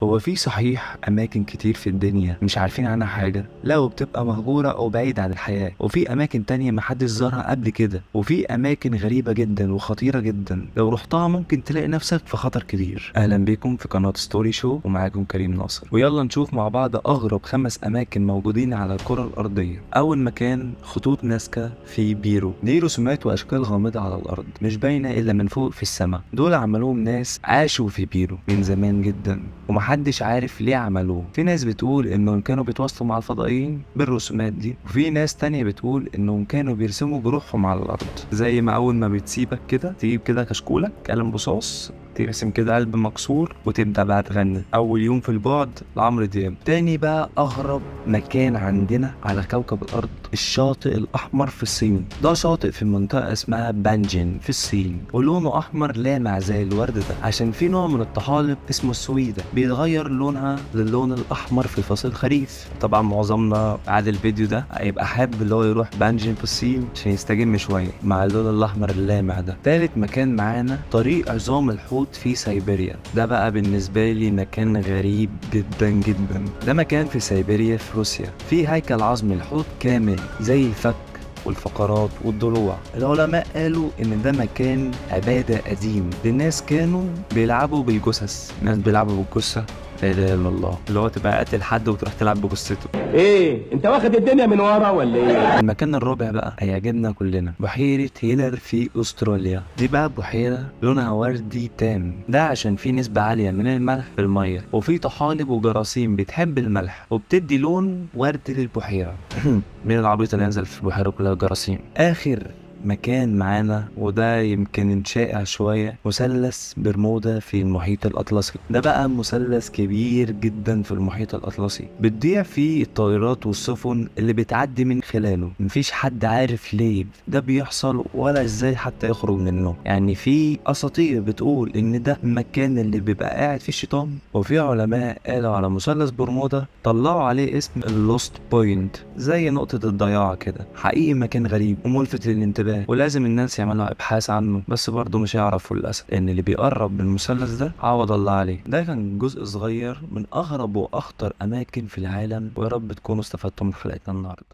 هو في صحيح أماكن كتير في الدنيا مش عارفين عنها حاجة، لا وبتبقى مهجورة أو بعيدة عن الحياة، وفي أماكن تانية محدش زارها قبل كده، وفي أماكن غريبة جدا وخطيرة جدا لو رحتها ممكن تلاقي نفسك في خطر كبير. أهلا بيكم في قناة ستوري شو، ومعاكم كريم ناصر، ويلا نشوف مع بعض أغرب 5 أماكن موجودين على الكرة الأرضية. أول مكان خطوط نازكا في بيرو، دي رسومات وأشكال غامضة على الأرض مش باينة إلا من فوق في السماء. دول عملوهم ناس عاشوا في بيرو من زمان جدا ومحدش عارف ليه عملوه. في ناس بتقول انهم كانوا بيتواصلوا مع الفضائيين بالرسومات دي، وفي ناس تانية بتقول انهم كانوا بيرسموا جروحهم على الارض، زي ما اول ما بتسيبك كده تجيب كده كشكولك قلم رصاص ترسم كده قلب مكسور وتبدأ بقى تغني أول يوم في البعد لعمرو دياب. تاني بقى أغرب مكان عندنا على كوكب الأرض الشاطئ الأحمر في الصين. ده شاطئ في منطقة اسمها بانجين في الصين، ولونه أحمر لامع زي الورد ده عشان في نوع من الطحالب اسمه السويدة بيتغير لونها للون الأحمر في فصل الخريف. طبعا معظمنا بعد الفيديو ده هيبقى حابب اللي هو يروح بانجين في الصين عشان يستجم شوية مع اللون الأحمر اللامع ده. تالت مكان معانا طريق عظام الحوت في سيبيريا. ده بقى بالنسبة لي مكان غريب جدا جدا. ده مكان في سيبيريا في روسيا، فيه هيكل عظم الحوت كامل زي الفك والفقرات والضلوع. العلماء قالوا ان ده مكان عبادة قديم للناس كانوا بيلعبوا بالجثث. ناس بيلعبوا بالجثة، لا اله الا الله، اللي هو تبقى قاتل حد وتروح تلعب بجثته. ايه انت واخد الدنيا من ورا ولا ايه؟ المكان الرابع بقى هيعجبنا كلنا، بحيرة هيلر في استراليا. دي بقى بحيرة لونها وردي تام، ده عشان في نسبة عالية من الملح في المية، وفي طحالب وجراثيم بتحب الملح وبتدي لون ورد للبحيرة. مين العبيط اللي ينزل في البحيرة كلها جراثيم؟ اخر مكان معانا وده يمكن شائع شوية، مثلث برمودا في المحيط الأطلسي. ده بقى مثلث كبير جدا في المحيط الأطلسي، بتضيع فيه الطائرات والسفن اللي بتعدي من خلاله. مفيش حد عارف ليه ده بيحصل ولا ازاي حتى يخرج منه. يعني في أساطير بتقول إن ده المكان اللي بيبقى قاعد فيه الشيطان، وفي علماء قالوا على مثلث برمودا طلعوا عليه اسم اللوست بوينت، زي نقطة الضياع كده. حقيقي مكان غريب وملفت للانتباه، ولازم الناس يعملوا ابحاث عنه، بس برضه مش هيعرفوا للاسف ان اللي بيقرب من المثلث ده عوض الله عليه. ده كان جزء صغير من اغرب واخطر اماكن في العالم، ويا رب تكونوا استفدتوا من حلقتنا النهارده.